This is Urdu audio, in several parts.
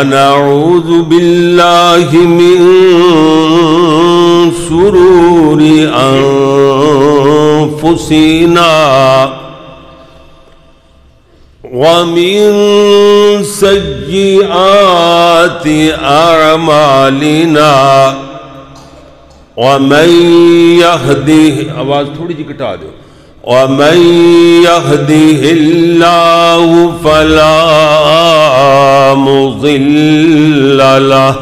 ونعوذ بالله من شرور أنفسنا ومن سيئات أعمالنا ومن يهده آواز تھوڑی جی کٹا دو ومن يهده الله فلا مضل له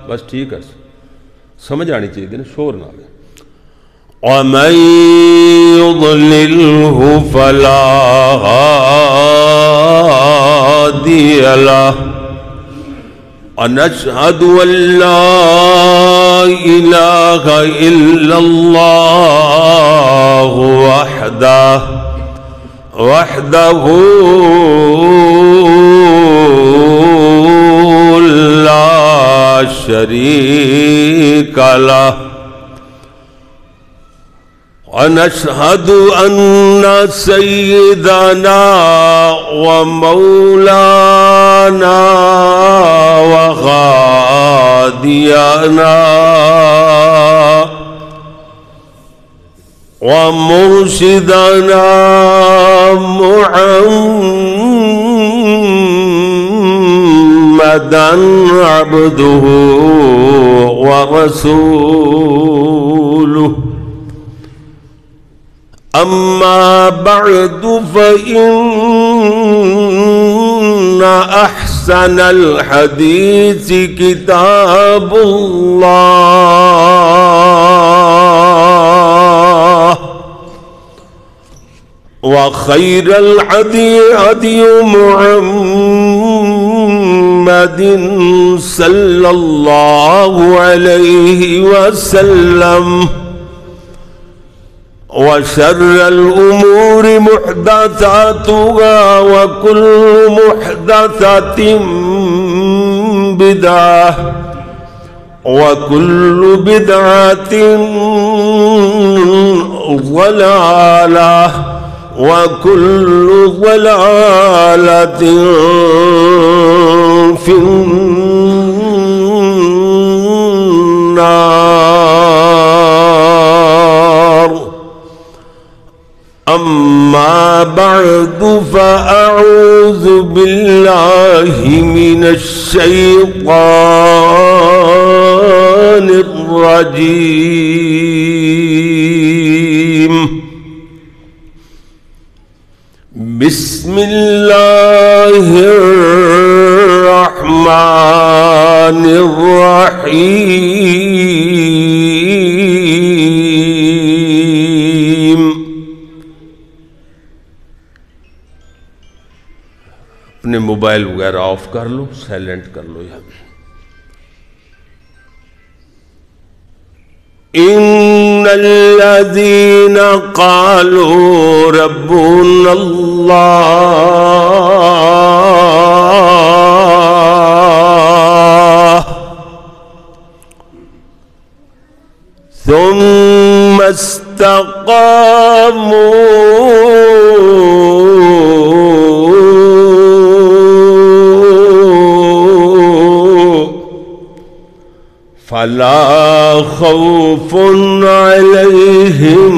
بس ٹھیک ہے سمجھ آنی چاہیے نا شور نہ آئے ومن يضلله فلا هادي له ونشهد أن لا إله إلا الله وحده لا شريك له ونشهد أن سيدنا ومولانا وغادينا ومرشدنا محمدا عبده ورسوله أما بعد فإن أحسن الحديث كتاب الله وخير الهدي هدي محمد صلى الله عليه وسلم وشر الأمور محدثاتها وكل محدثة بدعة وكل بدعة ضلالة وكل ضلالة في النار أما بعد فأعوذ بالله من الشيطان الرجيم بسم الله الرحمن الرحيم اپنے موبائل وغیرہ آف کر لو سائلنٹ کر لو یہاں ان الذين قالوا ربنا الله ثم فلا خوف عليهم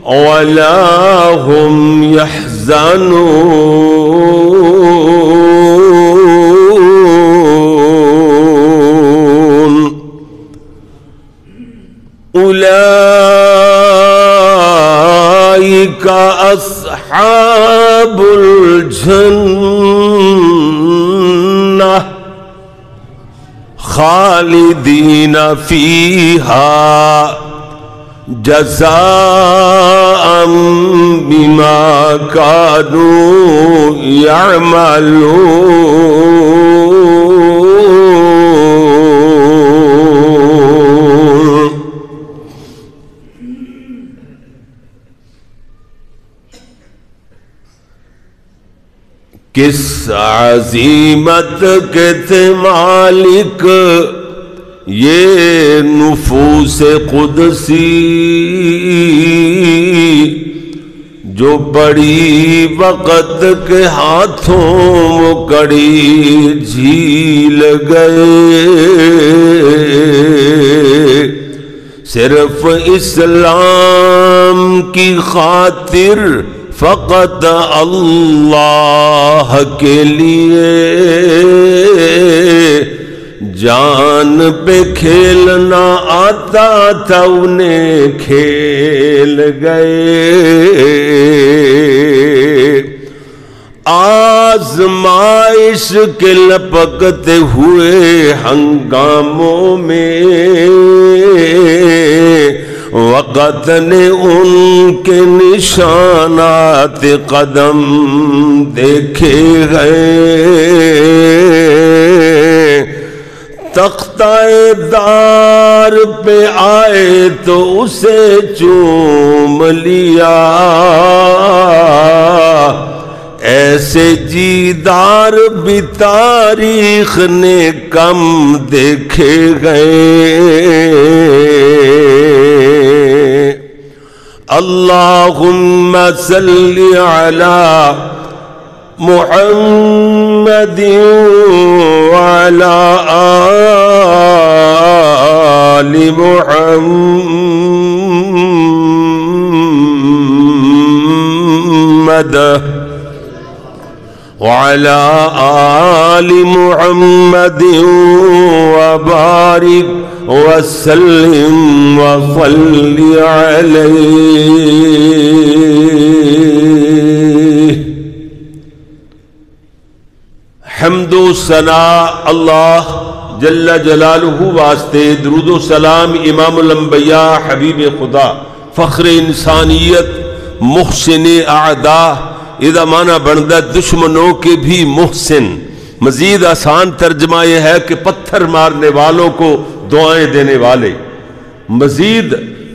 ولا هم يحزنون أولئك أصحاب الجنة خالدين فيها جزاء بما كانوا يعملون کس عظیمت کے تھے مالک یہ نفوس قدسی جو پڑی وقت کے ہاتھوں وہ کڑی جھیل گئے، صرف اسلام کی خاطر فقط اللہ کے لیے جان پہ کھیلنا آتا تھا انہیں کھیل گئے، آزمائش کے لپکتے ہوئے ہنگاموں میں وقت نے ان کے نشانات قدم دیکھے گئے، تختہ دار پہ آئے تو اسے چوم لیا، ایسے جیدار بھی تاریخ نے کم دیکھے گئے۔ اللہم صلی علی محمد وعلی آل محمد وعلى آل محمد وبارك وسلم وصل عليه۔ حمد و ثنا اللہ جل جلالہ واسطے، درود و سلام امام الانبیاء حبیب خدا فخر انسانیت محسن اعداء، اذا معنی بندہ دشمنوں کے بھی محسن۔ مزید آسان ترجمہ یہ ہے کہ پتھر مارنے والوں کو دعائیں دینے والے۔ مزید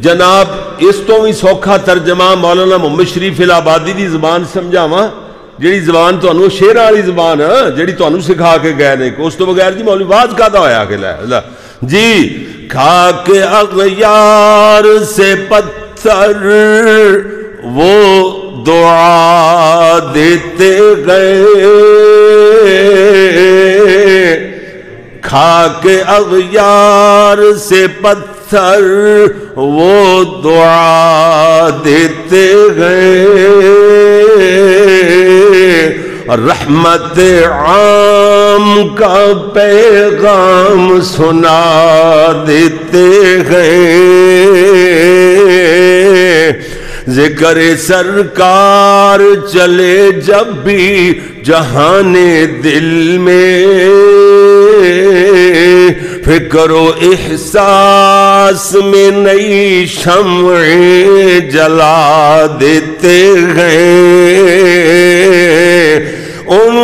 جناب اس تو بھی سوکھا ترجمہ مولانا محمد شریف الہبادی دی زبان سمجھاواں، جیڑی زبان تو انہوں شیرہ والی زبان ہے، جیڑی تو انہوں سکھا کے گئے نے، اس تو بغیر جی مولوی باز کا دا ہویا کہ لے جی کھا کے اغیار سے پتھر وہ دعا دیتے گئے، کھا کے اغیار سے پتھر وہ دعا دیتے گئے، رحمت عام کا پیغام سنا دیتے گئے، ذکر سرکار چلے جب بھی جہان دل میں، فکر و احساس میں نئی شمعیں جلا دیتے گئے، ان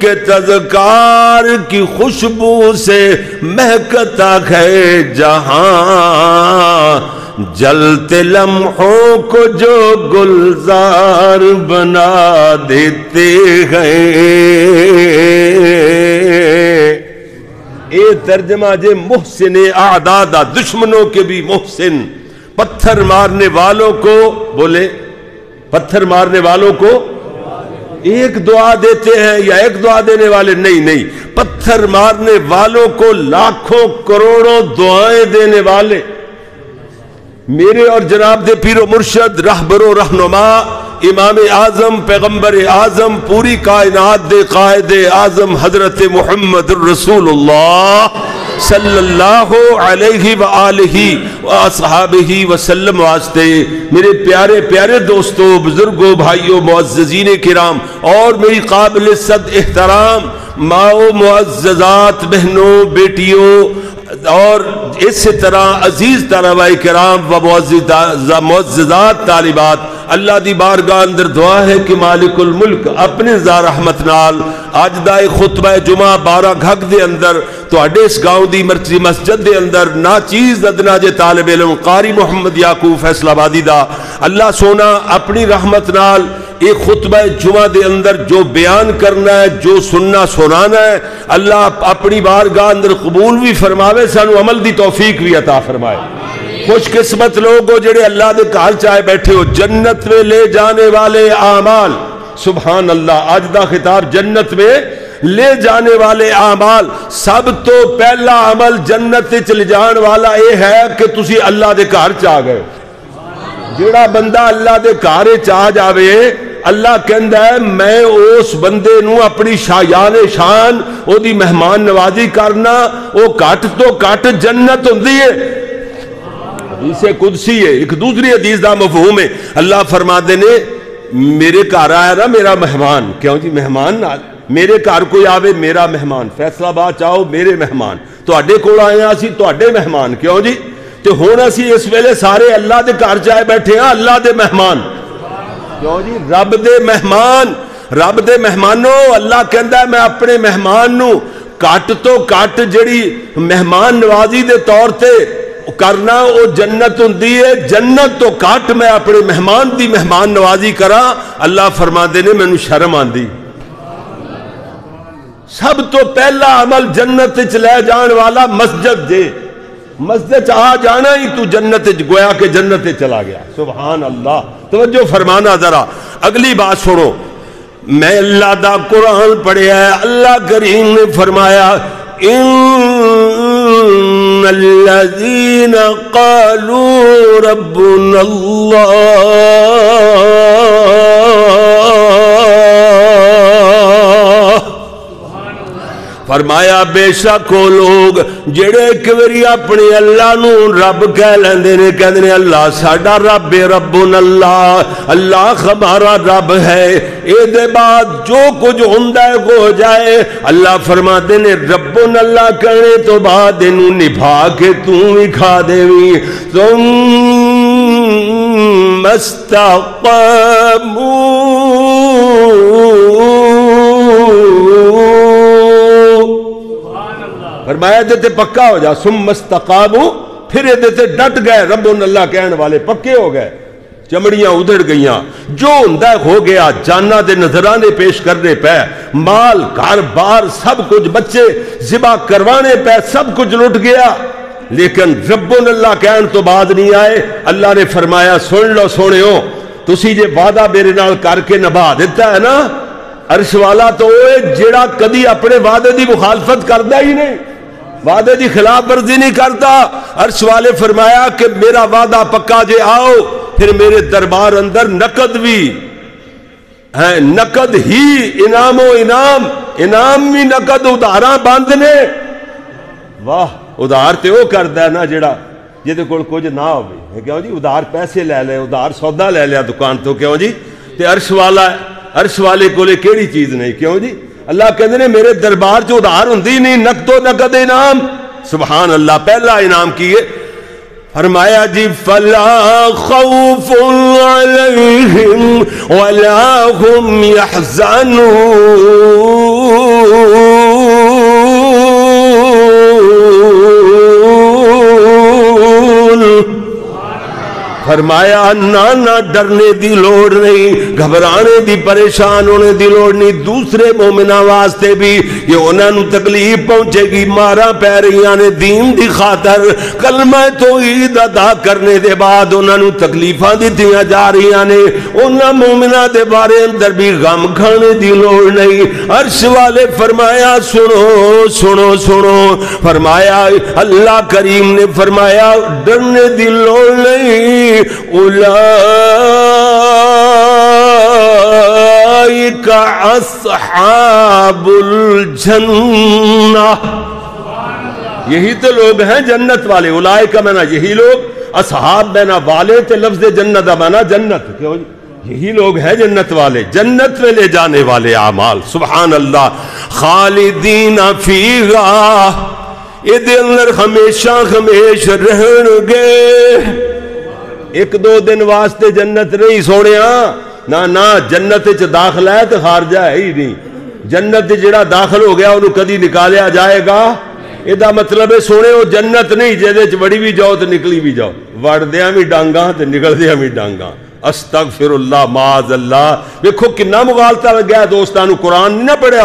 کے تذکار کی خوشبو سے مہکتا ہے جہاں، جلتے لمحوں کو جو گلزار بنا دیتے ہیں۔ اے ترجمہ جے محسن اعدادا، دشمنوں کے بھی محسن، پتھر مارنے والوں کو بولے، پتھر مارنے والوں کو ایک دعا دیتے ہیں یا ایک دعا دینے والے؟ نہیں، پتھر مارنے والوں کو لاکھوں کروڑوں دعائیں دینے والے، میرے اور جناب دے پیر و مرشد رہبر و رہنما امام اعظم پیغمبر اعظم پوری کائنات دے قائد اعظم حضرت محمد الرسول اللہ صلی اللہ علیہ وآلہ وآصحابہ وسلم واسطے، میرے پیارے پیارے دوستوں، بزرگوں، بھائیوں، معززین کرام اور میری قابل صد احترام ماؤں، معززات بہنوں، بیٹیوں اور اسی طرح عزیز طلباء کرام و معززات طالبات، اللہ دی بارگاہ اندر دعا ہے کہ مالک الملک اپنے ذا رحمت نال آج دا خطبہ جمعہ 12 گھگ دے اندر تو اڈے اس گاؤں دی مرکزی مسجد دے اندر ناچیز ادنا جے طالب علم قاری محمد یعقوب فیصل آبادی دا اللہ سونا اپنی رحمت نال ایک خطبہ جمعہ دے اندر جو بیان کرنا ہے، جو سننا سنانا ہے، اللہ اپنی بارگاہ اندر قبول بھی فرماوے، سانو عمل دی توفیق بھی عطا فرمائے۔ خوش قسمت لوگ ہو جڑے اللہ دے گھر چائے بیٹھے ہو. جنت میں لے جانے والے اعمال, سبحان اللہ, آج دا خطاب جنت میں لے جانے والے اعمال. سب تو پہلا عمل جنت چلے جان والا یہ ہے کہ تسی اللہ دے گھر چاہ گئے. جڑا بندہ اللہ دے گھر چاہ جاوے, اللہ کہندا ہے میں اس بندے نو اپنی شایان شان او دی مہمان نوازی کرنا, او کٹ تو کٹ جنت ہوندی ہے. حدیث قدسی ہے. ایک دوسری حدیث دا مفہوم ہے, اللہ فرماتے نے میرے گھر آیا نا میرا مہمان. کیوں جی مہمان نال میرے گھر کوئی آوے میرا مہمان, فیصلہ باد چاہو میرے مہمان, تواڈے کول آئے ہیں اسی تواڈے مہمان. کیوں جی تے ہن اسی اس ویلے سارے اللہ دے گھر چائے بیٹھے ہیں, اللہ دے مہمان. کیوں جی رب دے مہمان, رب دے مہمانوں. اللہ کہندا ہے میں اپنے مہمان نو کٹ تو کٹ جڑی مہمان نوازی دے طور تے کرنا او جنت ہوندی ہے. جنت تو کٹ میں اپنے مہمان دی مہمان نوازی کرا. اللہ فرماندے نے مینوں شرم آندی. سب تو پہلا عمل جنت چ لے جان والا مسجد جے. مسجد آ جانا ہی تو جنت گویا کہ جنت چلا گیا. سبحان اللہ. توجہ فرمانا ذرا. اگلی بات سنو, میں اللہ دا قرآن پڑھیا ہے, اللہ کریم نے فرمایا ان الذین قالوا ربنا اللہ, فرمایا بے شک وہ لوگ جڑے ایک واری اپنے اللہ نو رب کہہ لیندے نے, کہندے نے اللہ ساڈا رب ہے, ربنا اللہ, اللہ ہمارا رب ہے. اے دے بعد جو کچھ ہوندا ہے ہو جائے. اللہ فرماتے نے ربنا اللہ کہنے تو بعد اینو نبھا کے تو بھی کھا دیویں. ثم استقاموا, فرمایا دیتے پکا ہو جا. ثم استقاموا, پھر دیتے ڈٹ گئے, ربنا اللہ کہنے والے پکے ہو گئے, چمڑیاں ادھڑ گئیاں, جو ہوندا ہو گیا. جانا دے نذرانے پیش کرنے پہ, مال گھر بار سب کچھ, بچے ذبح کروانے پہ سب کچھ لٹ گیا, لیکن ربنا اللہ کہنے تو بعد نہیں آئے. اللہ نے فرمایا سن لو سونےو, تسی جے وعدہ میرے نال کر کے نبھا دیتا ہے نا, عرش والا تو وہ جڑا کدی اپنے وعدے دی مخالفت کردا ہی نہیں, وعدے دی خلاف ورزی نہیں کرتا. عرش والے فرمایا کہ میرا وعدہ پکا جے آؤ, پھر میرے دربار اندر نقد بھی ہے, نقد ہی انعام و انعام, انعام بھی نقد, ادھاراں بند نے. واہ, ادھار تے وہ کردا ہے نا جڑا جہدے کول کچھ نہ ہوے. کیوں جی ادھار پیسے لے لے, ادھار سودا لے لیا دکان تو. کیوں جی تے عرش والا, عرش والے کولے کیڑی چیز نہیں. کیوں جی اللہ کہندے نے میرے دربار چ ادھار ہوندی نہیں, نقد و نقد انعام. سبحان اللہ. پہلا انعام کیے فرمایا جی فلا خوف علیہم ولا هم يحزنون, فرمایا نہ ڈرنے دی لوڑ نہیں, گھبرانے دی پریشان ہونے دی لوڑ نہیں. دوسرے مومنہ واسطے بھی یہ انہاں نو تکلیف پہنچے گی, مارا پہ رہیاں نے دین دی خاطر, کلمہ توحید ادا کرنے دے بعد انہاں نو تکلیفاں دتیاں جا رہیاں نے. انہاں مومنہ دے بارے اندر بھی غم کھانے دی لوڑ نہیں. عرش والے فرمایا سنو سنو سنو, فرمایا اللہ کریم نے فرمایا ڈرنے دی لوڑ نہیں. اولئک اصحاب الجنہ, یہی تو لوگ ہیں جنت والے. اولئک مانا یہی لوگ, اصحاب مانا والے, تے لفظ جنت مانا جنت. کیوں یہی لوگ ہیں جنت والے, جنت میں لے جانے والے اعمال. سبحان اللہ. خالدین فیہا, یہ دے اندر ہمیشہ ہمیش رہن گے. ایک دو دن واسطے جنت نہیں سونیا, نہ جنت چ داخلہ ہے تو خارجہ ہے ہی نہیں. جنت جڑا داخل ہو گیا انہوں کدی نکالیا جائے گا. یہ مطلب ہے سونے وہ جنت نہیں جہدے چ وڑی بھی جاؤ تو نکلی بھی جاؤ, وڑدیاں بھی ڈانگاں تے نکلدیاں بھی ڈانگاں. استغفر اللہ معاذ اللہ. دیکھو کنا مغالطہ لگ گیا دوستانو, قرآن نہیں نہ پڑھیا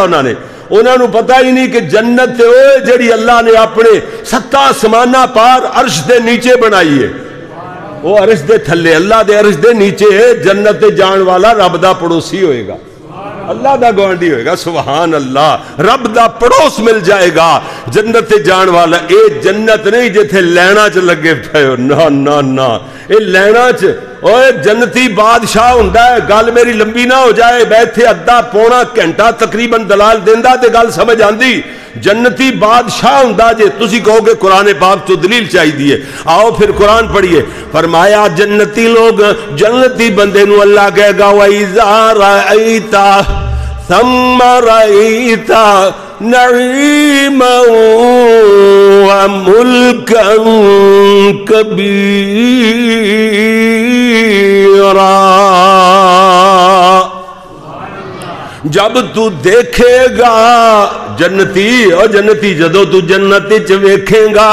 انہوں نے پتہ ہی نہیں کہ جنت تے اوے جڑی اللہ نے اپنے 7 آسماناں پار عرش دے نیچے بنائی ہے. وہ عرش دے تھلے اللہ دے عرش دے نیچے جنت دے جان والا رب دا پڑوسی ہوئے گا، اللہ دا گوانڈی ہوئے گا. سبحان اللہ، رب دا پڑوس مل جائے گا جنت تے جان والا. اے جنت نہیں جتھے لینا چ لگے پے ہو، نا نا نا، اے لینا چ اوے جنتی بادشاہ ہوندا ہے. گل میری لمبی نہ ہو جائے، بیٹھے ادھا پونا گھنٹہ تقریباً دلال دیندا تے گل سمجھ آندی. جنتی بادشاہ ہوندا جے تسی کہو کہ قرآن پاک تو دلیل چاہیے. آؤ پھر قرآن پڑھیے. فرمایا جنتی لوگ، جنتی بندے نو اللہ کہے گا وَإِذَا رَأَيْتَ ثَمَّ رَأَيْتَ نَعِيمًا وَمُلْكًا كَبِيرًا. جب تو دیکھے گا جنتی، اور جنتی جدو تو جنت چ ویکھے گا،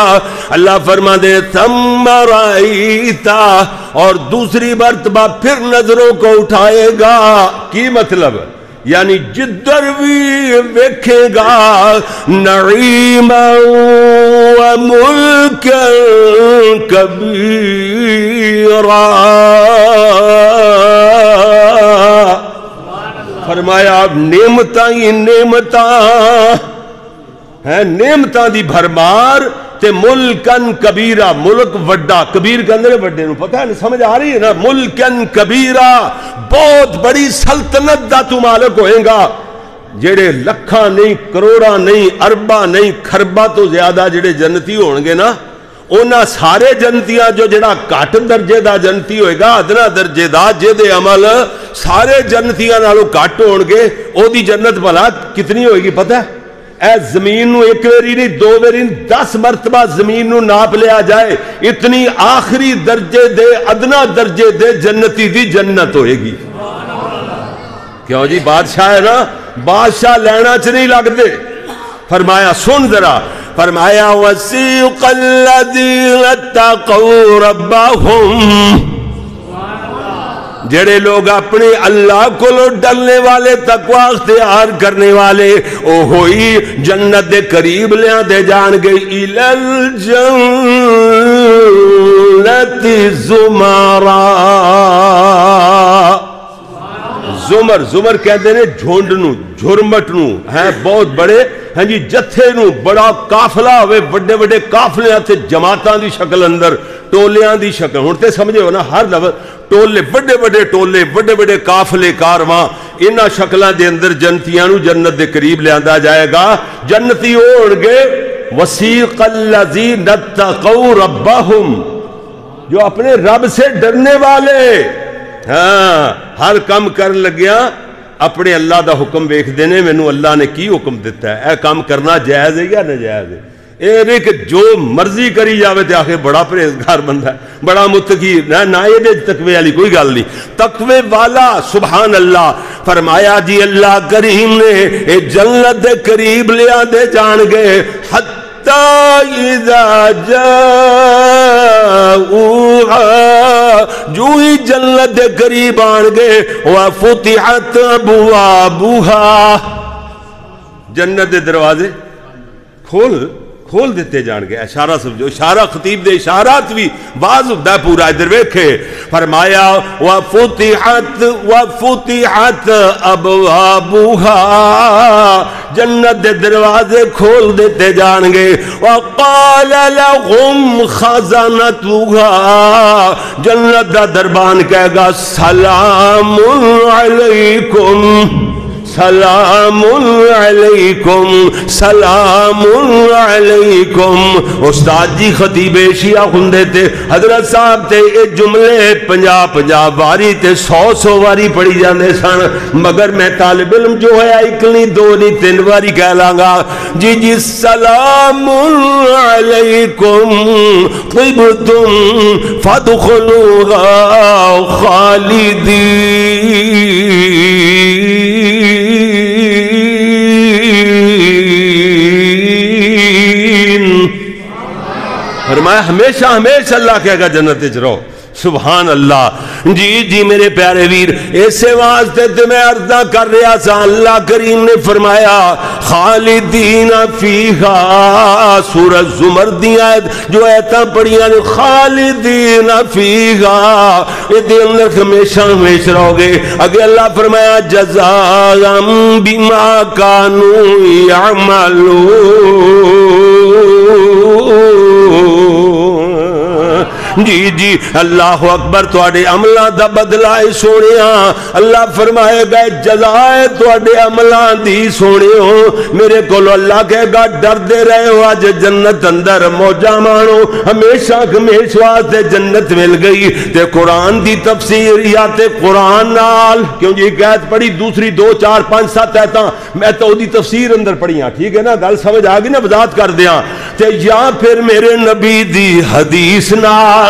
اللہ فرما دے ثم رأیتا، اور دوسری مرتبہ پھر نظروں کو اٹھائے گا. کی مطلب؟ یعنی جدھر بھی ویکھے گا نعیما وملکا کبیرا. فرمایا اب نعمتاں ہی نعمتاں ہیں، نعمتاں دی بھرمار تے ملکن کبیرہ، ملک وڈا، کبیر کے اندر وڈے نو پتہ ہے نا، سمجھ آ رہی ہے نا. ملکن کبیرہ، بہت بڑی سلطنت دا تو مالک ہوئے گا. جڑے لکھاں نہیں، کروڑاں نہیں، ارباں نہیں، خرباں تو زیادہ جڑے جنتی ہون گے نا، اونا سارے جنتیاں جو جڑا کٹ درجے دا جنتی ہوئے گا، ادنا درجے دا جے دے عمل سارے جنتیاں نالوں کٹ ہون گے، او دی جنت بھلا کتنی ہوئے گی پتہ ہے؟ اے زمین نو ایک ویری نہیں، دو ویری نہیں، 10 مرتبہ زمین نو ناپ لیا جائے، اتنی آخری درجے دے، ادنا درجے دے جنتی دی جنت ہوئے گی. کیوں جی؟ بادشاہ ہے نا، بادشاہ لینا چ نہیں لگ دے. فرمایا سن ذرا، فرمایا وَسِيقَ الَّذِينَ اتَّقَوْا رَبَّهُمْ، جڑے لوگ اپنے اللہ کو ڈرنے والے، تقوی اختیار کرنے والے، او ہوئی جنت دے قریب لیاں دے جان گے. إِلَى الْجَنَّةِ زُمَرًا. زمر، زمر کہتے ہیں جھونڈ نو، جھرمٹ نو، ہیں بہت بڑے، ہیں جی جتھے نو، بڑا قافلہ ہوئے، بڑے بڑے قافلے آتے جماعتاں دی شکل اندر، ٹولیاں دی شکل. ہونتے سمجھے ہو نا، ہر لفظ ٹولے، بڑے بڑے ٹولے، بڑے بڑے قافلے کارواں، انہاں شکلاں دے اندر جنتیاں نو جنت دے قریب لیاندا جائے گا. جنتی ہون گے وسیق الذین اتقوا ربہم، جو اپنے رب سے ڈرنے والے. ہاں، ہر کام کر لگیا اپنے اللہ دا حکم ویکھ دینے، مینوں اللہ نے کی حکم دیتا ہے، اے کام کرنا جائز ہے یا ناجائز ہے. اے نہیں کہ جو مرضی کری جاوے تے آخر بڑا پرہیزگار بندہ ہے، بڑا متقی، نہ یہ دے تقوی والی کوئی گل نہیں. تقوی والا، سبحان اللہ. فرمایا جی اللہ کریم نے اے جنت دے قریب لیا دے جان گے، اذا جاؤہا، جو ہی جنت دے قریب آن گے، وفتحت ابوابہا، جنت دے دروازے کھول دیتے جان گے. اشارہ سمجھو، اشارہ خطیب دے اشارات بھی باز ہوتا ہے پورا. ادھر ویکھے فرمایا وفتحت ابوابہا، جنت دے دروازے کھول دیتے جان گے. وقال لهم خزنتها، جنت دا دربان کہے گا سلام علیکم، سلام علیکم، سلام علیکم. استاد جی خطیب شیعہ ہوندے تے حضرت صاحب تے اے جملے 50 واری تے 100 واری پڑھی جاندے سن، مگر میں طالب علم جو ہے ایک نہیں، 2 نہیں، 3 واری کہہ لاں جی جی سلام علیکم طبتم فادخلوها خالدین. فرمایا ہمیشہ ہمیشہ اللہ کہے گا جنت وچ رہو. سبحان اللہ. جی میرے پیارے ویر، ایسے واسطے تے میں عرضہ کر رہا سا، اللہ کریم نے فرمایا خالدین فیہا سورۃ زمر دیاں جو ایتاں پڑھیاں نے خالدین فیہا دے اندر ہمیشہ ہمیشہ رہو گے. اگے اللہ فرمایا جزاء بما کانوا یعملون. جی جی اللہ اکبر. تواڈے عملاں دا بدلہ ہے سونیا. اللہ فرمائے گا جزائے تواڈے عملاں دی سونیو. میرے کولو اللہ کہے گا ڈردے رہے ہو اج جنت اندر موجاں مانو ہمیشہ ہمیشہ واسطے جنت مل گئی. تے قرآن دی تفسیر یا تے قرآن نال کیوں جی ایک آیت پڑھی دوسری 2 4 5 7 آیتاں میں تو دی تفسیر اندر پڑھیاں. ٹھیک ہے نا گل سمجھ آ گئی نا وضاحت کر دیاں. تے یا پھر میرے نبی دی حدیث نال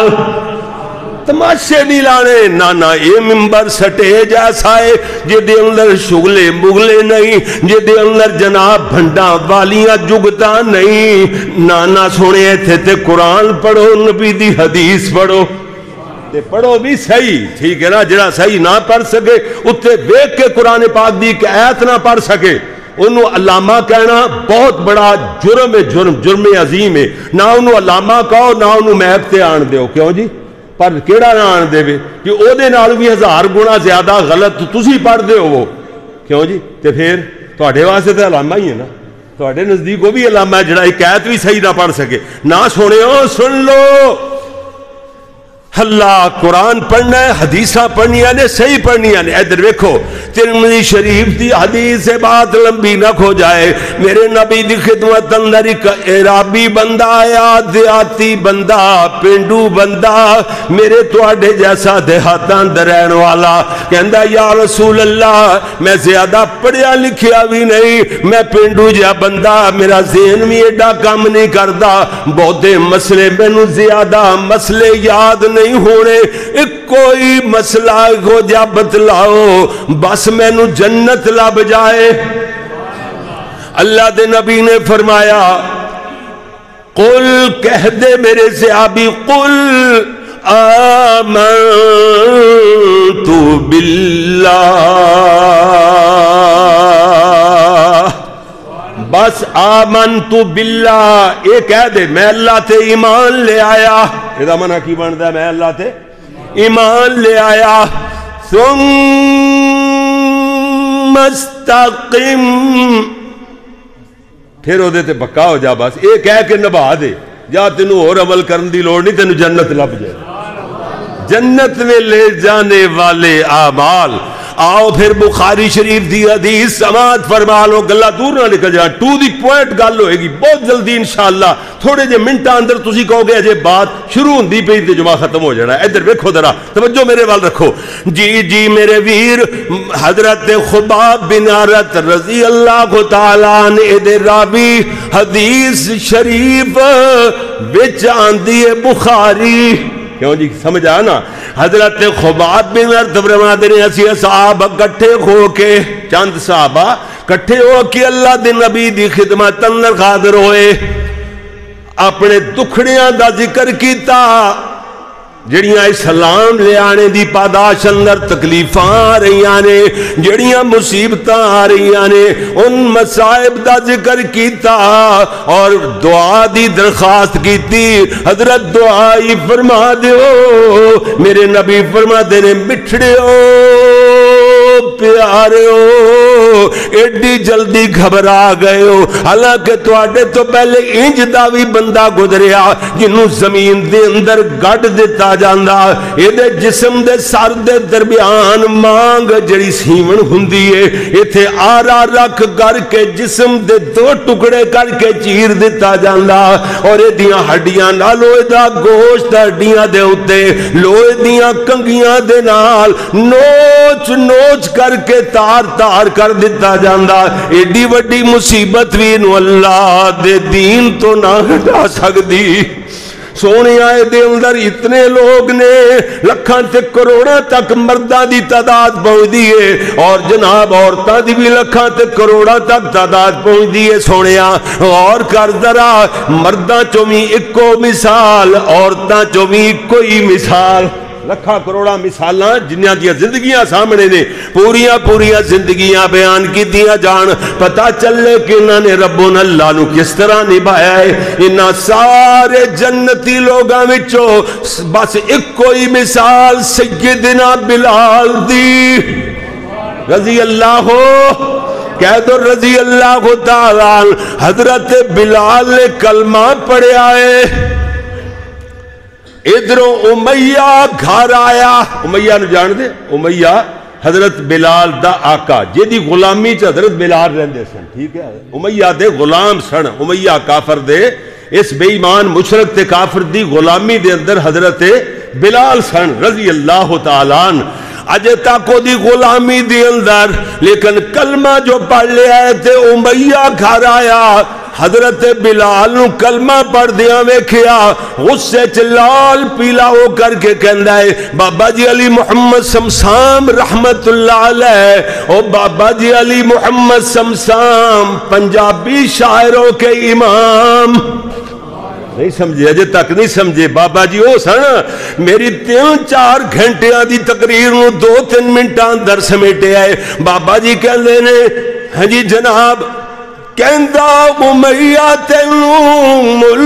تماشے نہیں لانے. نانا یہ ممبر سٹیج ایسا ہے جدے اندر شغلے مغلے نہیں, جدے اندر جناب بھنڈا والیاں جگتا نہیں. نانا سونے تھے تے قرآن پڑھو نبی دی حدیث پڑھو تے پڑھو بھی صحیح. ٹھیک ہے نا. جڑا صحیح نہ پڑھ سکے اتنے دیکھ کے قرآن پاک دی کہ آیت نہ پڑھ سکے انہوں علامہ کہنا بہت بڑا جرم ہے. جرم عظیم ہے. نہ انہوں علامہ کہو نہ انہوں محب تے آن دیو. کیوں جی پر کیڑا نہ آن دے کہ او دے نال بھی 1000 گنا زیادہ غلط تسی پڑھ دے ہو وہ. کیوں جی تے پھر تواڈے واسطے تے علامہ ہی ہے نا. تواڈے نزدیک وہ بھی علامہ ہے جڑا ایک آیت بھی صحیح نہ پڑھ سکے. نہ سنو سن لو اللہ قرآن پڑھنا ہے حدیثاں پڑھنیاں نے صحیح پڑھنیاں نے. ادھر دیکھو ترمذی شریف دی حدیث سے بات لمبی نہ کھو جائے. میرے نبی دی خدمت اندر ایک عرابی بندہ آیا, دیہاتی بندہ, پینڈو بندہ, میرے تواڈے جیسا دیہاتاں اندر رہن والا. کہندا یا رسول اللہ میں زیادہ پڑھیا لکھیا بھی نہیں, میں پینڈو جا بندہ, میرا ذہن بھی ایڈا کام نہیں کردا, بہتے مسئلے مینوں زیادہ مسئلے یاد نہیں ہونے, ایک کوئی مسئلہ ہو جا بتلاؤ بس مینوں جنت لب جائے. اللہ دے نبی نے فرمایا قل کہہ دے میرے صحابی قل آمنت باللہ. بس آمنت باللہ یہ کہہ دے میں اللہ تے ایمان لے آیا. یہ منع کی بنتا ہے میں اللہ تے ایمان لے آیا. ثم استقم پھر وہ تے پکا ہو جا. بس یہ کہہ کے نبھا دے جا تینوں اور عمل کرن دی لوڑ نہیں, تینوں جنت لب جائے. جنت میں لے جانے والے اعمال. آؤ پھر بخاری شریف دی حدیث سماعت فرما لو. گلا دور نہ نکل جا, ٹو دی پوائنٹ گل ہوئے گی بہت جلدی انشاءاللہ. تھوڑے جے منٹاں اندر تسی کہو گے اجے بات شروع ہوندی پئی تے جمعہ ختم ہو جانا ہے. ادھر دیکھو ذرا توجہ میرے وال رکھو. جی جی میرے ویر حضرت خباب بن عرت رضی اللہ تعالی عنہ دے راوی حدیث شریف وچ آندی ہے بخاری. کیوں جی سمجھ آنا. حضرت خباب بن عرت فرماتے ہیں اسی صحابہ کٹھے ہو کے, چند صحابہ کٹھے ہو کے اللہ دے نبی دی خدمت اندر حاضر ہوئے, اپنے دکھڑیاں دا ذکر کیتا جڑیاں اسلام لے آنے دی پاداش اندر تکلیفاں آ رہیاں نے, جڑیاں مصیبتاں آ رہیاں نے, ان مصائب دا ذکر کیتا اور دعا دی درخواست کیتی. حضرت دعائی فرما دیو. میرے نبی فرما دینے مٹھڑے ہو پیارے ہو ایڈی جلدی گھبرا گئے ہو. حالانکہ تواڈے تو پہلے انج دا بھی بندہ گزریا جنوں زمین دے اندر گڈ دتا جاندا. اے دے جسم دے سر دے درمیان مانگ جڑی سیون ہوندی ہے ایتھے آرا رکھ کر کے جسم دے 2 ٹکڑے کر کے چیر دتا جاندا اور اے دیاں ہڈیاں نال لوہے دا گوشت ہڈیاں دے اوتے لوہے دیاں کنگیاں دے نال نوچ نوچ کر کے تار تار کر دیتا جاندا. ایڈی وڈی مصیبت بھی نو اللہ دے دین تو نہ ہٹا سکدی. سونے آئے دے اندر اتنے لوگ نے لکھاں تے کروڑاں تک مرداں دی تعداد پہنچ دی ہے اور جناب عورتاں دی بھی لکھاں تے کروڑاں تک تعداد پہنچ دی ہے. سونے اور کر ذرا مرداں چوں بھی اکو مثال عورتاں چوں بھی کوئی مثال. لکھا کروڑا مثالاں جنہاں دیا زندگیاں سامنے نے پوریاں زندگیاں بیان کی دیا جان پتہ چلے کہ انہوں نے ربون اللہ نو کس طرح نبھایا ہے انہاں سارے جنتی لوگاں وچوں بس ایک کوئی مثال سیدنا بلال دی رضی اللہ کہہ دو رضی اللہ تعالی حضرت بلال نے کلمہ پڑھیا ہے ادھروں امیہ گھر آیا امیہ نو جان دے امیہ حضرت بلال دا آقا جیدی غلامی چ حضرت بلال رہندے سن ٹھیک ہے امیہ دے غلام سن امیہ کافر دے اس بے ایمان مشرک تے کافر دی غلامی دے اندر حضرت بلال سن رضی اللہ تعالیٰ عنہ اجے تک دی غلامی دی اندر لیکن کلمہ جو پڑھ لیا ہے تے امیہ گھر آیا حضرت بلال نو کلمہ پڑھ دیا ویکھیا غصے چ لال پیلا ہو کر کے کہندا ہے بابا جی علی محمد سمسام رحمت اللہ علیہ او بابا جی علی محمد سمسام پنجابی شاعروں کے امام نہیں سمجھے اجے تک نہیں سمجھے بابا جی او سن میری 3-4 گھنٹیاں دی تقریر نو 2-3 منٹاں اندر سمیٹے آئے بابا جی کہندے نے ہاں جی جناب کہندا امیہ تینوں مل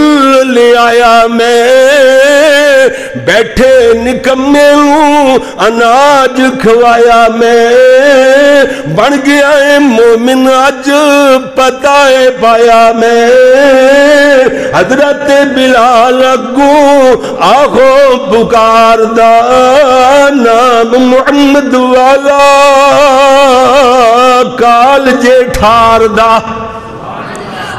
لے آیا میں بیٹھے نکمے ہوں اناج کھوایا میں بن گیا ہے مومن اج پتہ پایا میں حضرت بلال اگوں آہو پکار دا نام محمد والا کال جے ٹھار دا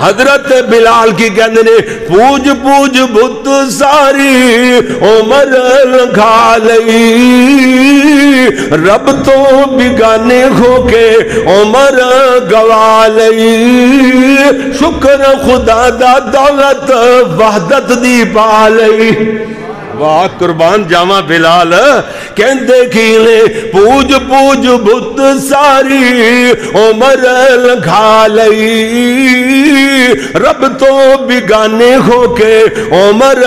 حضرت بلال کی کہنے نے پوج پوج بت ساری عمر لکھا لئی رب تو بگانے ہو کے عمر گوا لئی شکر خدا دا دولت وحدت دی پا لئی واہ قربان جاواں بلال کہندے کیلے پوج پوج بت ساری عمر لکھا لئی رب تو بگانے ہو کے عمر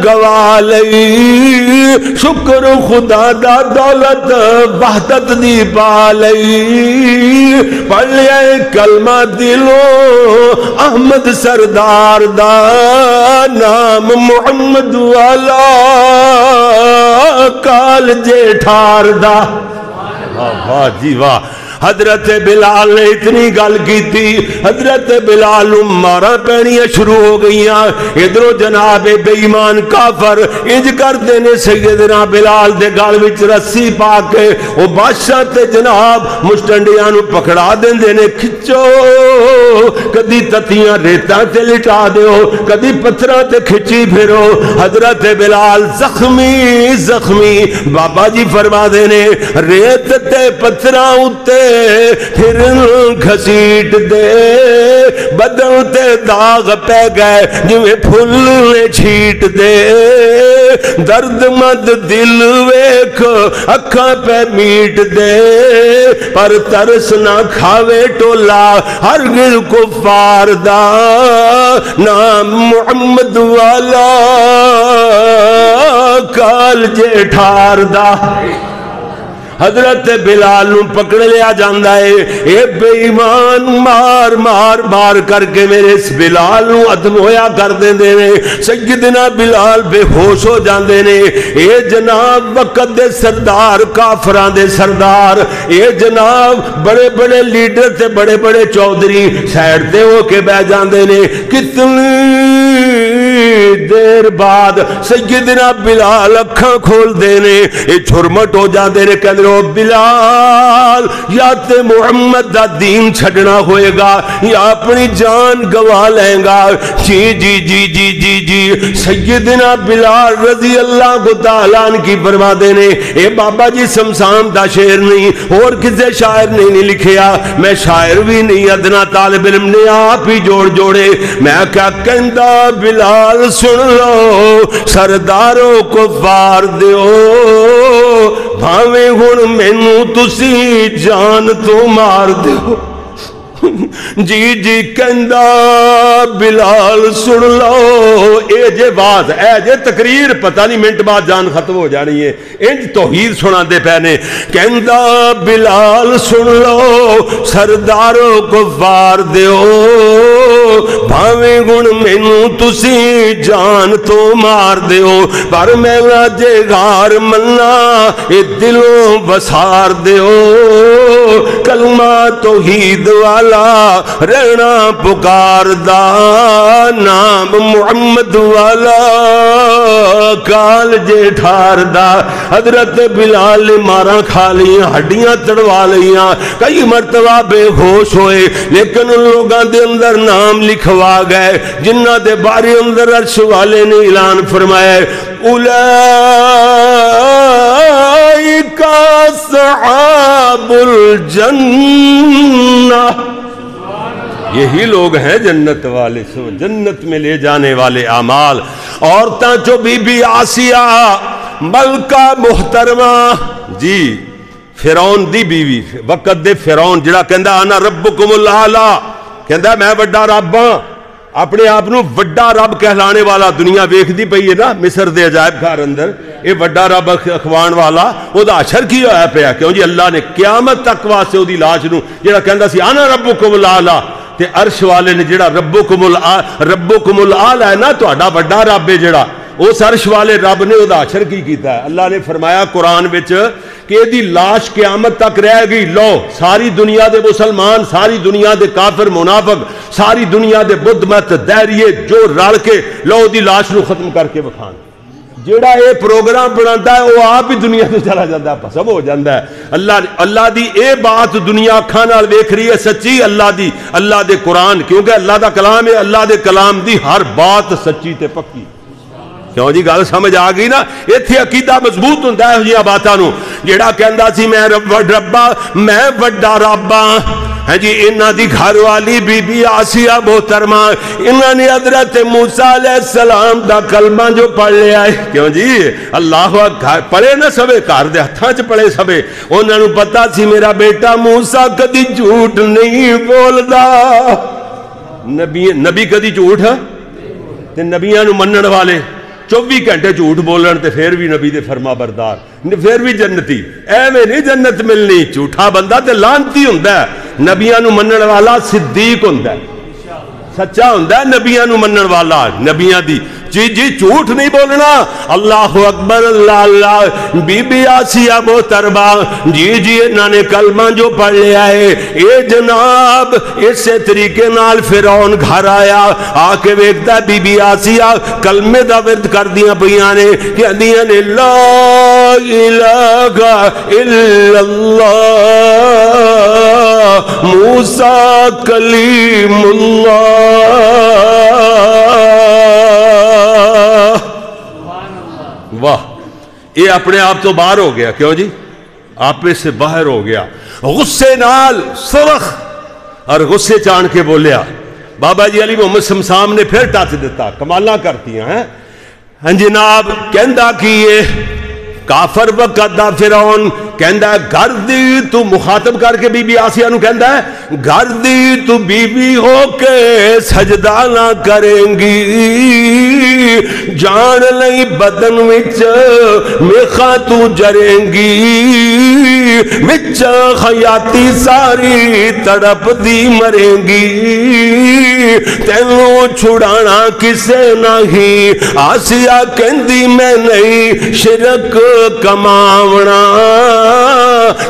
گوا لئی شکر خدا دا دولت وحدت دی پا لئی پڑھ لیا کلمہ دلوں احمد سردار دا نام محمد والا کال جے ٹھار دا واہ جی واہ حضرت بلال نے اتنی گل کی تھی حضرت بلال مارا پینیاں شروع ہو گئیاں ادھروں جناب بے ایمان کافر انج کر دینے سیدنا بلال دے گال وچ رسی پا کے وہ بادشاہ تے جناب مشٹنڈیاں نو پکڑا دیندے نے کھچو کدی تتیاں ریتاں تے لٹا دیو کدی پتھراں تے کھچی پھرو حضرت بلال زخمی بابا جی فرما دینے ریت تے پتھراں اتے پھر گھسیٹ دے بدن تے داغ پہ گئے جویں پھل نے چھیٹ دے درد مند دل ویکھ اکھاں پہ میٹ دے پر ترس نہ کھاوے ٹولا ہرگز کفار دا نام محمد والا کال جے ٹھار دا حضرت بلال نو پکڑ لیا جاندہ ہے اے بے ایمان مار کر کے میرے اس بلال نو عدم ہویا کر دیندے نے سیدنا بلال بے ہوش ہو جاندے نے اے جناب وقت دے سردار کافران دے سردار اے جناب بڑے بڑے لیڈر تے بڑے بڑے چودھری سیڈ دے ہو کے بہ جاندے نے کتنی دیر بعد سیدنا بلال اکھاں کھول دینے اے چھرمٹ ہو جاندے نے کہندے بلال یا تے محمد دا دین چھڑنا ہوئے گا یا اپنی جان گوا لیں گا جی سیدنا بلال رضی اللہ تعالیٰ عنہ کی فرما دینے اے بابا جی سمسام دا شعر نہیں اور کسے شاعر نہیں لکھیا میں شاعر بھی نہیں ادنا طالب علم نے آپ ہی جوڑے میں کیا کہندا بلال سن لو سرداروں کو فار دیو بھاویں ہن مینوں تسی جان تو مار دیو جی جی کہندا بلال سن لو اے جے باز اے جے تقریر پتہ نہیں منٹ بعد جان ختم ہو جانی ہے انج توحید سنا دے پہنے کہندا بلال سن لو سرداروں کو وار دیو بھاویں گن مینوں تسی جان تو مار دیو پر میں جے غار منا اے دلوں وسار دیو کلمہ توحید والا رہنا پکار دا نام محمد والا کال جے ٹھار دا حضرت بلال نے مارا کھا لیاں ہڈیاں تڑوا لیاں کئی مرتبہ بے ہوش ہوئے لیکن ان لوگاں دے اندر نام لکھوا گئے جنہ دے بارے اندر عرش والے نے اعلان فرمایا اولئک اصحاب الجنہ یہی لوگ ہیں جنت والے جنت میں لے جانے والے اعمال عورتاں جو بی بی آسیہ ملکہ محترمہ جی فرعون دی بیوی وقت دے فرعون جڑا کہندا انا ربکم الاعلی کہندا میں وڈا رب ہاں اپنے آپ نو وڈا رب کہلانے والا دنیا ویکھدی پئی ہے نا مصر دے عجائب گھر اندر اے وڈا رب اخوان والا او دا اشر کی ہویا پیا کیوں جی اللہ نے قیامت تک واسطے او دی لاش نو جڑا کہندا سی انا ربکم الاعلی تے عرش والے نے جڑا ربکم الاعلی ہے نا تہاڈا وڈا رب ہے جڑا اس عرش والے رب نے ادا اشر کی کیتا ہے اللہ نے فرمایا قرآن وچ کہ دی لاش قیامت تک رہ گئی لو ساری دنیا دے مسلمان ساری دنیا دے کافر منافق ساری دنیا دے بدھ مت دہریے جو رل کے لو دی لاش نو ختم کر کے وکھان جیڑا اے پروگرام بناتا ہے وہ آپ ہی دنیا سے چلا جاتا ہے پسب ہو جاتا ہے اللہ دی اے بات دنیا اکھاں نال ویکھ رہی ہے سچی اللہ دے قرآن کیونکہ اللہ دا کلام ہے اللہ دے کلام دی ہر بات سچی تے پکی کیوں جی گل سمجھ آ گئی نا ایتھے عقیدہ مضبوط ہوندا ہے یہ باتاں نو جیڑا کہندا سی میں ربا میں وڈا رب ہاں جی انہاں دی گھر والی بی بی آسیہ محترمہ انہاں نے حضرت موسیٰ علیہ السلام دا کلمہ جو پڑھ لیا ہے کیوں جی اللہ پڑھے نہ سبے گھر دے ہتھاں چ پڑھے سبے انہاں نو پتہ سی میرا بیٹا موسیٰ کدی جھوٹ نہیں بولدا نبی کدی جھوٹ تے نبیاں نو منن والے 24 گھنٹے جھوٹ بولن تے پھر بھی نبی دے فرما بردار پھر بھی جنتی ایویں نہیں جنت ملنی جھوٹا بندہ تے لعنتی ہوندا ہے نبیاں نو منن والا صدیق ہوندا ہے سچا ہوندا ہے نبیاں نو منن والا نبیاں دی جی جھوٹ نہیں بولنا اللہ اکبر اللہ اللہ بی بی آسیہ محترمہ جی انہاں نے کلمہ جو پڑھ لیا ہے اے جناب اسے طریقے نال فرعون گھر آیا آ کے ویکھدا بی بی آسیہ کلمے دا ورد کر دیاں پیاں نے کہندیاں نے لا الہ الا اللہ موسیٰ کلیم اللہ واہ یہ اپنے آپ تو باہر ہو گیا کیوں جی آپ سے باہر ہو گیا غصے نال سرخ اور غصے چان کے بولیا بابا جی علی محمد سمسام نے پھر ٹچ دیتا کمالاں کرتی ہیں جناب کہندا کی یہ کافر وقت دا فرعون کہندا ہے گھر دی تو مخاطب کر کے بی بی آسیہ نو کہندا ہے گھر دی تو بی بی ہو کے سجدہ نہ کریں گی جان لئی بدن وچ میخا تو جریں گی وچ خیاتی ساری تڑپ دی مریں گی تینوں چھڑانا کسے نہیں آسیہ کہندی میں نہیں شرک کماونا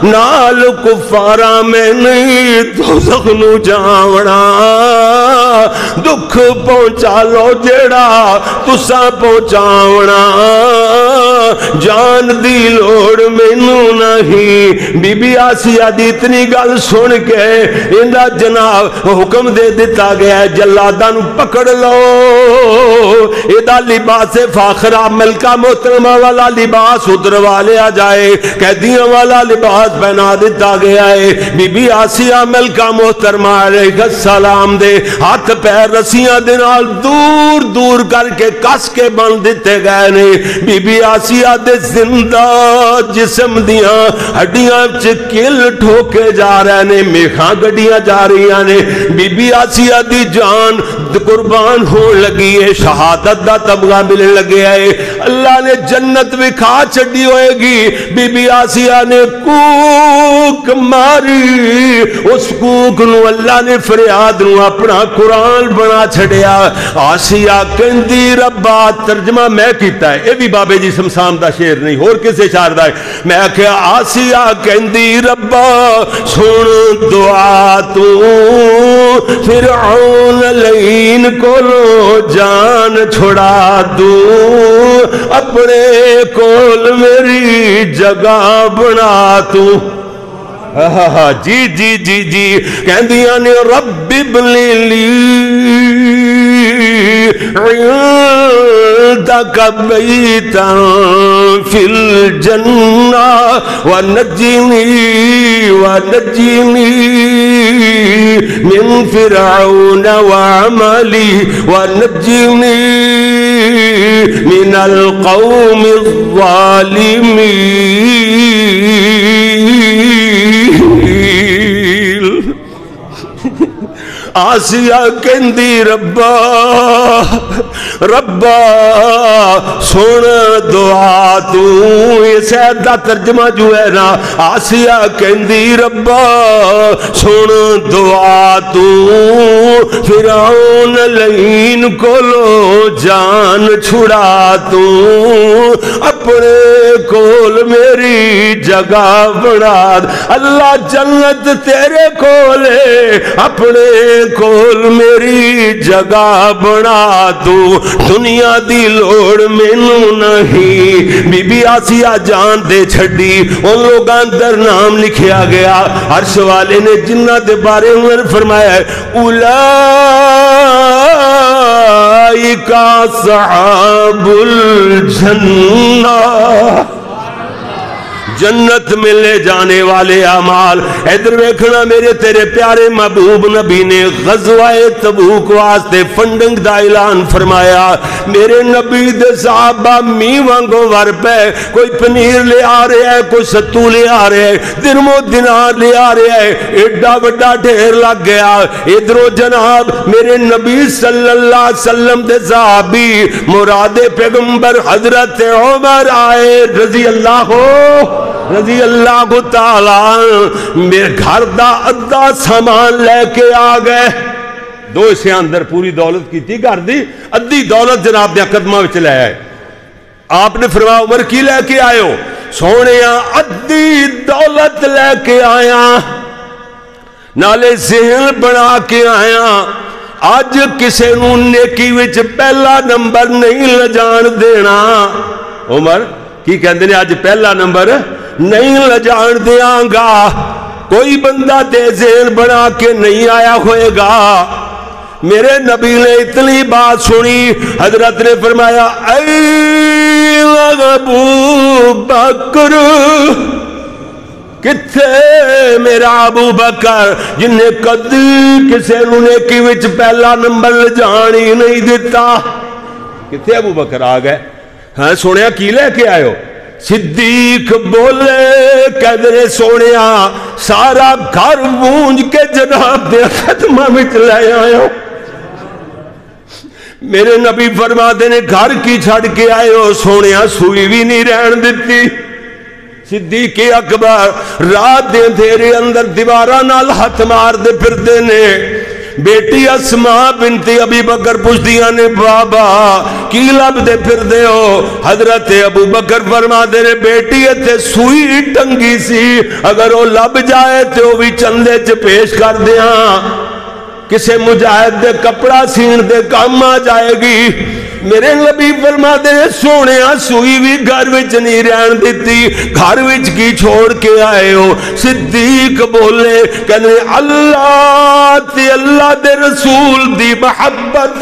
نال کفارا میں نہیں دوزخ نو جاونا دکھ پہنچا لو جیڑا تسا پہنچاونا جان دی لوڑ مینوں نہیں بی بی آسیہ دی اتنی گل سن کے اندہ جناب حکم دے دیتا گیا ہے جلادہ نو پکڑ لو ادھا لباس فاخرہ ملکہ محترمہ والا لباس اتروا لیا جائے قیدیوں والا لباس پہنا دیتا گیا ہے بی بی آسیہ ملکہ محترمہ علیہ السلام دے ہاتھ پیر رسیاں دے نال دور دور کر کے کس کے بن دیتے گئے نے بی بی آسیہ دے زندہ جسم دیاں ہڈیاں چکل ٹھوکے جا رہے نے، میخاں گڈیاں جا رہی نے، بی بی آسیہ دی جان قربان ہو لگی ہے، شہادت دا تمغہ ملنے لگے ہے، اللہ نے جنت وکھا چھڈی ہوئے گی، بی بی آسیہ نے کوک ماری، اس کوک نو اللہ نے فریاد نو اپنا قرآن بنا چھڑیا۔ آسیہ کہندی ربا، ترجمہ میں کیتا ہے، اے بھی بابے جی سمسام دا شعر نہیں، اور کسے شعر دا ہے، میں کہ آسیہ کہندی ربا سن دعا تو فرعون لین کو لو جان چھڑا دوں، اپنے کول میری جگہ بنا تو۔ جی جی جی جی کہندیاں نے رب ابنی لی عندک بیتا فی الجنہ ونجنی من فرعون وعملی ونجنی من القوم الظالمین۔ آسیہ کہندی ربا ربا سن دعا تو، یہ سید دا ترجمہ جو ہے نا، آسیہ کہندی ربا سن دعا تو فرعون لعین کو لو جان چھڑا تو، اپنے کول میری جگہ بنا۔ اللہ جنت تیرے کولے، اپنے کول میری جگہ بنا دو، دنیا دی لوڑ مینوں نہیں۔ بی بی آسیہ جان دے چھڈی، ان لوگاں اندر نام لکھیا گیا، عرش والے نے جنہ دے بارے میں فرمایا ہے اولئک اصحاب الجنہ، جنت میں لے جانے والے اعمال۔ ادھر ویکھنا میرے تیرے پیارے محبوب نبی نے غزوہ تبوک واسطے فنڈنگ دا اعلان فرمایا، میرے نبی دے صحابہ می وانگو ور پے، کوئی پنیر لے آ رہے ہے، کوئی ستو لے آ رہے ہے، درم و دینار لے آ رہے ہے، ایڈا بڑا ڈھیر لگ گیا۔ ادھرو جناب میرے نبی صلی اللہ علیہ وسلم دے صحابی مراد پیغمبر حضرت عمر آئے رضی اللہ تعالی، میرے گھر دا ادھا سامان لے کے آ گئے، دو اسے اندر پوری دولت کی تھی، گھر دی ادھی دولت جناب دے قدمہ وچ لے آئے۔ آپ نے فرمایا عمر کی لے کے آئے ہو؟ سونیا ادھی دولت لے کے آیا، نالے ذہن بنا کے آیا، آج کسے نو نیکی وچ پہلا نمبر نہیں لجان دینا۔ عمر کی کہندے نے آج پہلا نمبر نہیں لجان دیاں گا، کوئی بندہ دے ذہن بنا کے نہیں آیا ہوئے گا۔ میرے نبی نے اتنی بات سنی، حضرت نے فرمایا اے ابو بکر، کتھے میرا ابو بکر جن نے کدی کسے نو نیکی وچ پہلا نمبر لجان ہی نہیں دیتا؟ کتھے ابو بکر؟ آ گئے۔ ہاں سونیا کی لے کے آئے ہو؟ صدیق بولے کہدے سونیا سارا گھر وونج کے جناب دے خدمہ میں لے آئے ہو۔ میرے نبی فرماتے نے گھر کی چھڑ کے آئے ہو؟ سونیا سوئی بھی نہیں رہن دیتی۔ صدیق اکبر رات دے دھیرے اندر دیوارہ نال ہاتھ مار دے پھر دے نے، بیٹی اسماء بنت ابی بکر پوچھدیاں نے بابا کی لب دے پھر دے ہو؟ حضرت ابو بکر فرما دے نے بیٹی تے سوئی ٹنگی سی، اگر وہ لب جائے تو وہ بھی چندے چ پیش کر دیاں، کسے مجاہد دے کپڑا سین دے کام آ جائے گی۔ میرے نبی فرما دے سونیا سوئی بھی گھر وچ نہیں رہن دیتی، گھر وچ کی چھوڑ کے آئے ہو؟ صدیق بولے کہنے اللہ تے اللہ دے رسول دی محبت،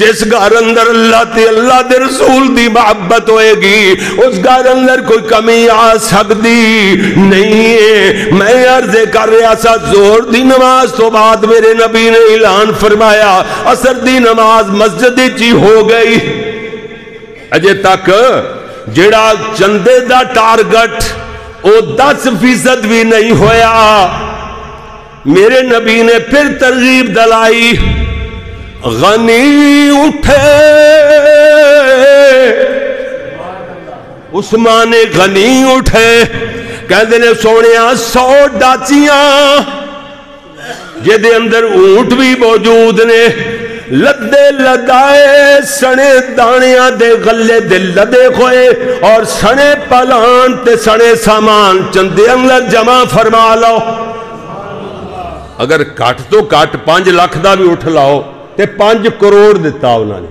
جس گھر اندر اللہ تے اللہ دے رسول دی محبت ہوئے گی اس گھر اندر کوئی کمی آ سکتی نہیں ہے۔ میں عرض کر رہا سا زور دی نماز تو بعد میرے نبی نے اعلان فرمایا عصر دی نماز مسجد چی ہو گئی، اجے تک جڑا چندے دا ٹارگٹ او 10% بھی نہیں ہویا، میرے نبی نے پھر ترغیب دلائی، غنی اٹھے عثمان غنی اٹھے، کہندے نے سونیا 100 ڈاچیاں جدے اندر اونٹ بھی موجود نے، لدے لدائے سنے دانیاں دے غلے دے لدے کھوئے اور سنے پلان تے سنے سامان چندے اندر جمع فرما لو۔ اگر کٹ تو کٹ 5 لاکھ دا بھی اٹھ لاؤ تے 5 کروڑ دیتا انہوں نے،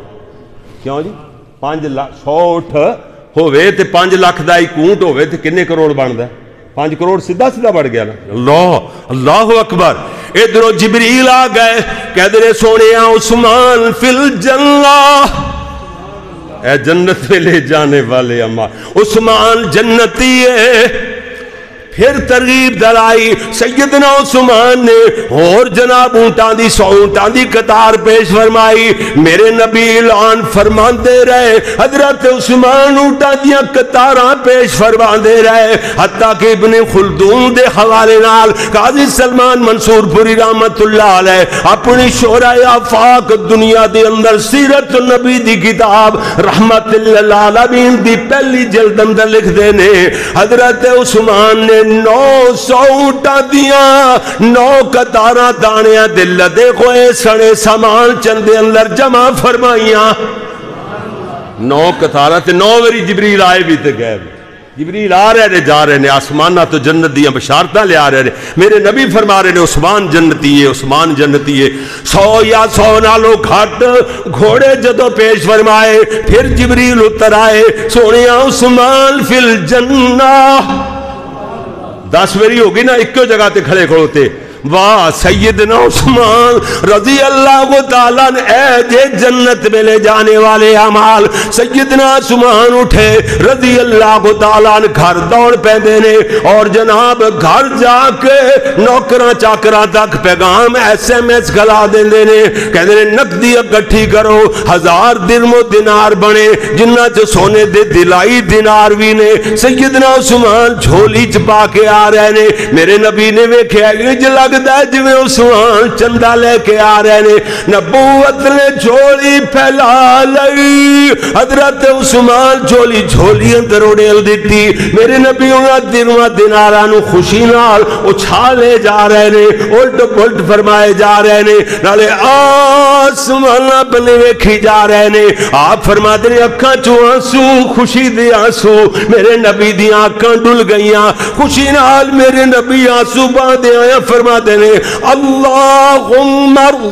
کیوں جی 5 لاکھ 100 اٹھ ہوئے تے 5 لاکھ دا ایک اونٹ ہوئے تے کنے کروڑ بن دا؟ 5 کروڑ سیدھا سیدھا بڑھ گیا نا۔ اللہ اکبر۔ ادھروں جبریل آ گئے، کہہ دے سونے عثمان فی الجنہ، اے جنت میں لے جانے والے اما، عثمان جنتی ہے۔ پھر ترغیب دلائی سیدنا عثمان نے، اور جناب اونٹان دی 100 اونٹان دی قطار پیش فرمائی۔ میرے نبی اعلان فرمان دے رہے، حضرت عثمان اونٹان دیاں قطاراں پیش فرمان دے رہے، حتیٰ کہ ابن خلدون دے حوالے نال قاضی سلمان منصور پوری رحمت اللہ علیہ اپنی شورہ آفاق دنیا دے اندر سیرت النبی دی کتاب رحمت للعالمین دی پہلی جلد اندر لکھ دینے، حضرت عثمان نے 900 اونٹاں دیاں 9 قطاراں دانیاں دے لدے کوئے سنے سامان چندے اندر جمع فرمائیاں۔ 9 قطاراں تے 9 وری جبریل آئے بھی تے گئے بھی، جبریل آ رہے نے جا رہے نے، آسمانہ تو جنت دیاں بشارتاں لے آ رہے نے۔ میرے نبی فرما رہے نے عثمان جنتی ہے، عثمان جنتی ہے۔ 100 یا 100 نالو گھٹ گھوڑے جدو پیش فرمائے، پھر جبریل اتر آئے، سونیا عثمان فی الجنہ۔ 10 وری ہوگی نا ایک جگہ تے کھڑے کھڑوتے، واہ سیدنا عثمان رضی اللہ تعالیٰ نے، اے جے جنت میں لے جانے والے اعمال۔ سیدنا عثمان اٹھے رضی اللہ تعالیٰ نے، گھر دوڑ پیندے نے اور جناب گھر جا کے نوکراں چاکراں تک پیغام SMS کھلا دیندے نے، کہندے نے نقدی اکٹھی کرو، 1000 درم و دینار بنے جنہ چ سونے دے دلائی دینار بھی نے۔ سیدنا عثمان جھولی چپا کے آ رہے نے، میرے نبی نے ویکھیا لگتا ہے جویں عثمان چندہ لے کے آ رہے نے، نبوت نے جھولی پھیلا لئی، حضرت عثمان جھولی اندر اڑیل دیتی۔ میرے نبی انہاں درواں دیناراں نو خوشی نال اچھالے جا رہے نے، الٹ پلٹ فرمائے جا رہے نے، نالے آسمان بنے ویکھی جا رہے نے۔ آپ فرماتے نے اکھاں چوں آنسو، خوشی دے آنسو، میرے نبی دی آنکھاں ڈل گئیاں خوشی نال، میرے نبی آنسو باندے آیا فرما دینے اللہم ارض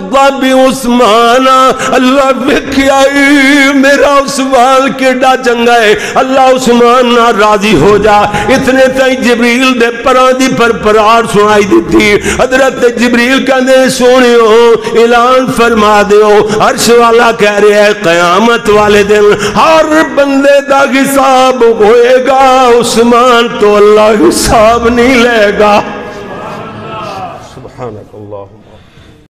بعثمان، اللہ وکھیائی میرا عثمان کیڈا چنگا ہے، اللہ عثمان نہ راضی ہو جا۔ اتنے تائیں جبریل دے پران دی پرپرار سنائی دیتی، حضرت جبریل کہندے سونیو اعلان فرما دیو، عرش والا کہہ رہے ہیں قیامت والے دن ہر بندے دا حساب ہوئے گا، عثمان تو اللہ حساب نہیں لے گا۔ سبحانک اللہم